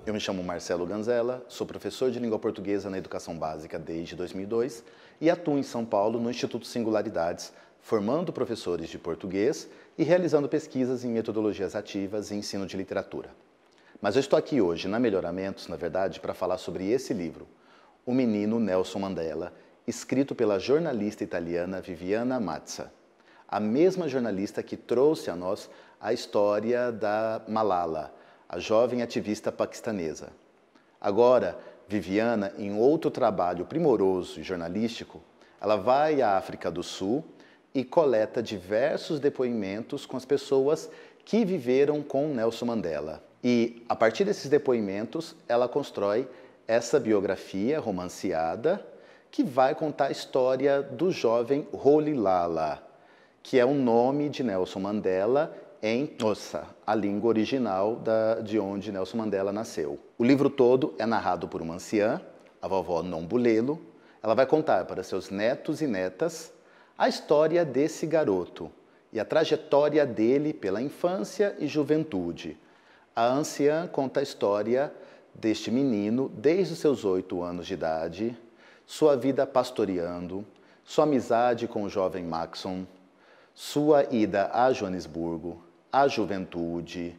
Eu me chamo Marcelo Ganzella, sou professor de língua portuguesa na educação básica desde 2002 e atuo em São Paulo no Instituto Singularidades, formando professores de português e realizando pesquisas em metodologias ativas e ensino de literatura. Mas eu estou aqui hoje na Melhoramentos, na verdade, para falar sobre esse livro, O Menino Nelson Mandela, escrito pela jornalista italiana Viviana Mazza, a mesma jornalista que trouxe a nós a história da Malala, a jovem ativista paquistanesa. Agora, Viviana, em outro trabalho primoroso e jornalístico, ela vai à África do Sul e coleta diversos depoimentos com as pessoas que viveram com Nelson Mandela. E, a partir desses depoimentos, ela constrói essa biografia romanceada que vai contar a história do jovem Rolihlahla, que é o nome de Nelson Mandela em Xhosa, a língua original de onde Nelson Mandela nasceu. O livro todo é narrado por uma anciã, a vovó Nombulelo. Ela vai contar para seus netos e netas a história desse garoto e a trajetória dele pela infância e juventude. A anciã conta a história deste menino desde os seus 8 anos de idade, sua vida pastoreando, sua amizade com o jovem Maxon, sua ida a Joanesburgo, a juventude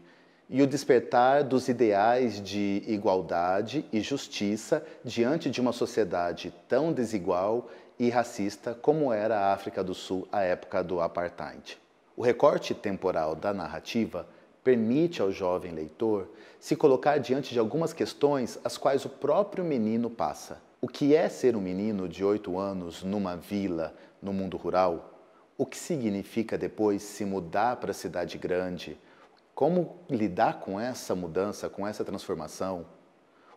e o despertar dos ideais de igualdade e justiça diante de uma sociedade tão desigual e racista como era a África do Sul à época do apartheid. O recorte temporal da narrativa permite ao jovem leitor se colocar diante de algumas questões as quais o próprio menino passa. O que é ser um menino de 8 anos numa vila, no mundo rural? O que significa depois se mudar para a cidade grande? Como lidar com essa mudança, com essa transformação?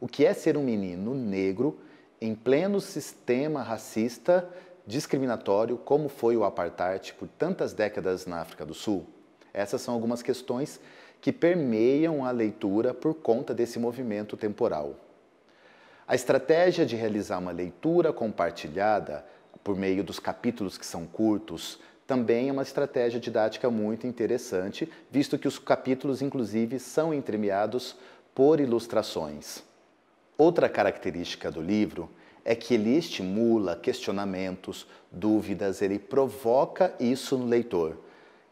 O que é ser um menino negro em pleno sistema racista discriminatório como foi o apartheid por tantas décadas na África do Sul? Essas são algumas questões que permeiam a leitura por conta desse movimento temporal. A estratégia de realizar uma leitura compartilhada por meio dos capítulos que são curtos também é uma estratégia didática muito interessante, visto que os capítulos, inclusive, são entremeados por ilustrações. Outra característica do livro é que ele estimula questionamentos, dúvidas, ele provoca isso no leitor.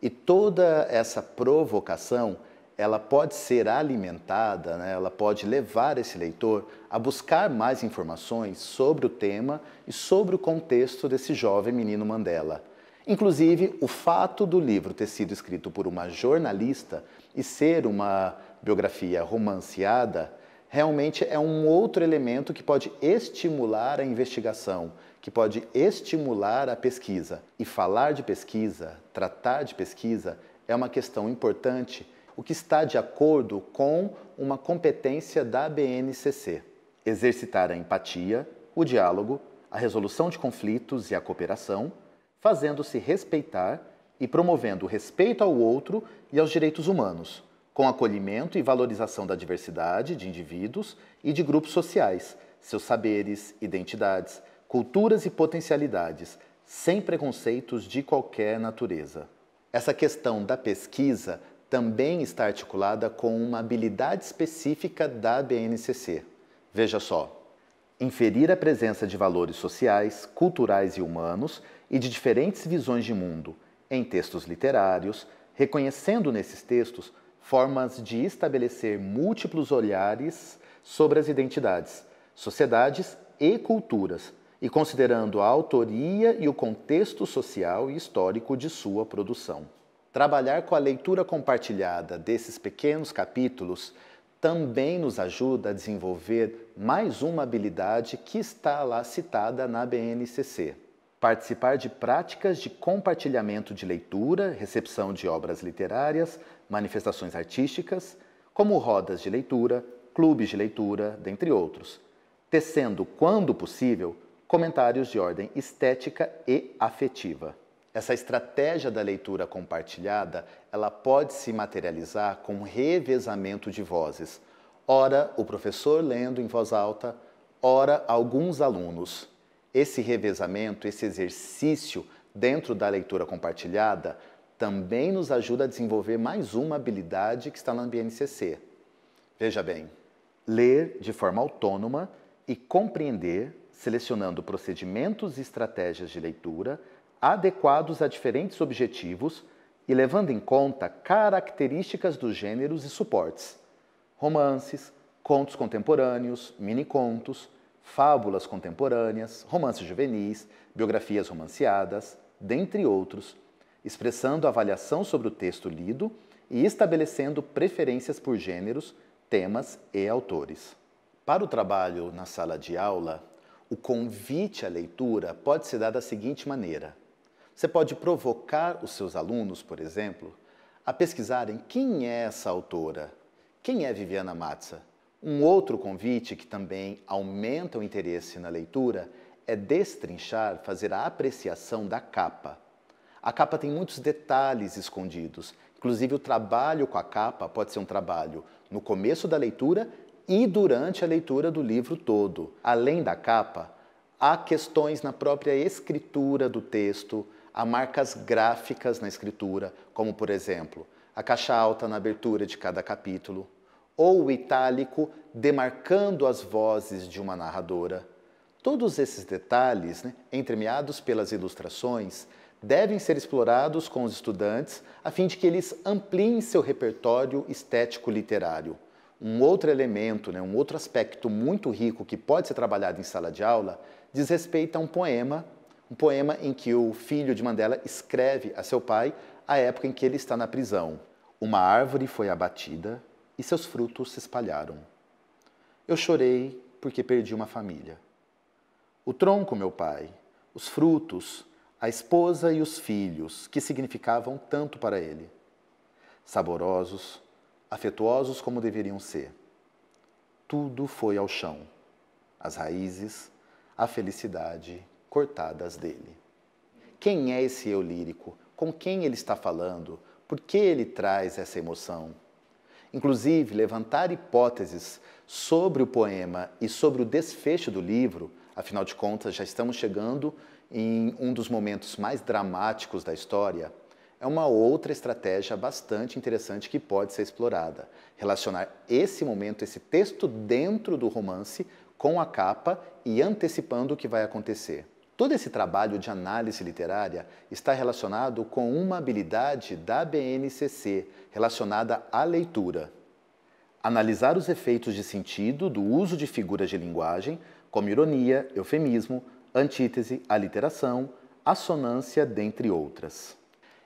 E toda essa provocação, ela pode ser alimentada, ela pode levar esse leitor a buscar mais informações sobre o tema e sobre o contexto desse jovem menino Mandela. Inclusive, o fato do livro ter sido escrito por uma jornalista e ser uma biografia romanceada, realmente é um outro elemento que pode estimular a investigação, que pode estimular a pesquisa. E falar de pesquisa, tratar de pesquisa, é uma questão importante, o que está de acordo com uma competência da BNCC. Exercitar a empatia, o diálogo, a resolução de conflitos e a cooperação, fazendo-se respeitar e promovendo o respeito ao outro e aos direitos humanos, com acolhimento e valorização da diversidade de indivíduos e de grupos sociais, seus saberes, identidades, culturas e potencialidades, sem preconceitos de qualquer natureza. Essa questão da pesquisa também está articulada com uma habilidade específica da BNCC. Veja só, inferir a presença de valores sociais, culturais e humanos e de diferentes visões de mundo em textos literários, reconhecendo nesses textos formas de estabelecer múltiplos olhares sobre as identidades, sociedades e culturas, e considerando a autoria e o contexto social e histórico de sua produção. Trabalhar com a leitura compartilhada desses pequenos capítulos também nos ajuda a desenvolver mais uma habilidade que está lá citada na BNCC. Participar de práticas de compartilhamento de leitura, recepção de obras literárias, manifestações artísticas, como rodas de leitura, clubes de leitura, dentre outros, tecendo, quando possível, comentários de ordem estética e afetiva. Essa estratégia da leitura compartilhada, ela pode se materializar com um revezamento de vozes. Ora, o professor lendo em voz alta, ora, alguns alunos. Esse revezamento, esse exercício dentro da leitura compartilhada, também nos ajuda a desenvolver mais uma habilidade que está na BNCC. Veja bem, ler de forma autônoma e compreender, selecionando procedimentos e estratégias de leitura adequados a diferentes objetivos e levando em conta características dos gêneros e suportes: romances, contos contemporâneos, mini-contos, fábulas contemporâneas, romances juvenis, biografias romanceadas, dentre outros, expressando avaliação sobre o texto lido e estabelecendo preferências por gêneros, temas e autores. Para o trabalho na sala de aula, o convite à leitura pode se dar da seguinte maneira. Você pode provocar os seus alunos, por exemplo, a pesquisarem quem é essa autora, quem é Viviana Mazza. Um outro convite que também aumenta o interesse na leitura é destrinchar, fazer a apreciação da capa. A capa tem muitos detalhes escondidos. Inclusive, o trabalho com a capa pode ser um trabalho no começo da leitura e durante a leitura do livro todo. Além da capa, há questões na própria escritura do texto, há marcas gráficas na escritura, como, por exemplo, a caixa alta na abertura de cada capítulo, ou o itálico demarcando as vozes de uma narradora. Todos esses detalhes, entremeados pelas ilustrações, devem ser explorados com os estudantes a fim de que eles ampliem seu repertório estético literário. Um outro elemento, um outro aspecto muito rico que pode ser trabalhado em sala de aula diz respeito a um poema em que o filho de Mandela escreve a seu pai à época em que ele está na prisão. Uma árvore foi abatida e seus frutos se espalharam. Eu chorei porque perdi uma família. O tronco, meu pai, os frutos, a esposa e os filhos, que significavam tanto para ele. Saborosos, afetuosos como deveriam ser. Tudo foi ao chão. As raízes, a felicidade cortadas dele. Quem é esse eu lírico? Com quem ele está falando? Por que ele traz essa emoção? Inclusive, levantar hipóteses sobre o poema e sobre o desfecho do livro, afinal de contas, já estamos chegando em um dos momentos mais dramáticos da história, é uma outra estratégia bastante interessante que pode ser explorada. Relacionar esse momento, esse texto dentro do romance com a capa e antecipando o que vai acontecer. Todo esse trabalho de análise literária está relacionado com uma habilidade da BNCC relacionada à leitura. Analisar os efeitos de sentido do uso de figuras de linguagem, como ironia, eufemismo, antítese, aliteração, assonância, dentre outras.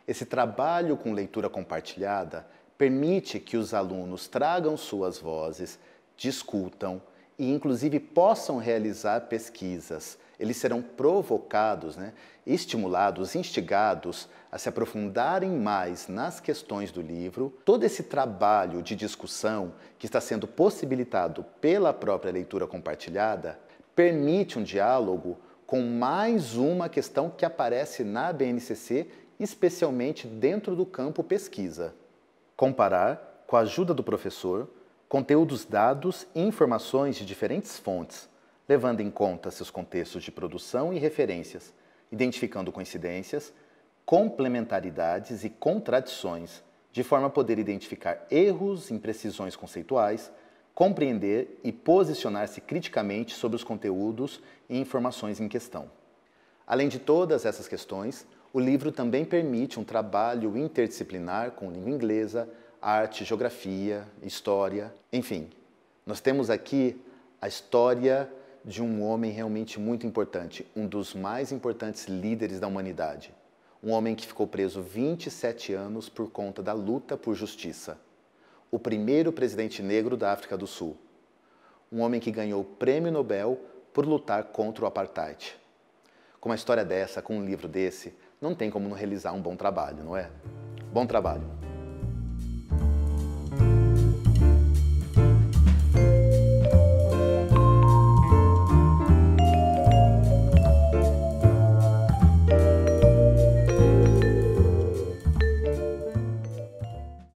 Esse trabalho com leitura compartilhada permite que os alunos tragam suas vozes, discutam e, inclusive, possam realizar pesquisas. Eles serão provocados, estimulados, instigados a se aprofundarem mais nas questões do livro. Todo esse trabalho de discussão que está sendo possibilitado pela própria leitura compartilhada permite um diálogo com mais uma questão que aparece na BNCC, especialmente dentro do campo pesquisa. Comparar, com a ajuda do professor, conteúdos dados e informações de diferentes fontes, levando em conta seus contextos de produção e referências, identificando coincidências, complementaridades e contradições, de forma a poder identificar erros, imprecisões conceituais, compreender e posicionar-se criticamente sobre os conteúdos e informações em questão. Além de todas essas questões, o livro também permite um trabalho interdisciplinar com língua inglesa, arte, geografia, história, enfim. Nós temos aqui a história de um homem realmente muito importante, um dos mais importantes líderes da humanidade. Um homem que ficou preso 27 anos por conta da luta por justiça. O primeiro presidente negro da África do Sul. Um homem que ganhou o Prêmio Nobel por lutar contra o apartheid. Com uma história dessa, com um livro desse, não tem como não realizar um bom trabalho, não é? Bom trabalho!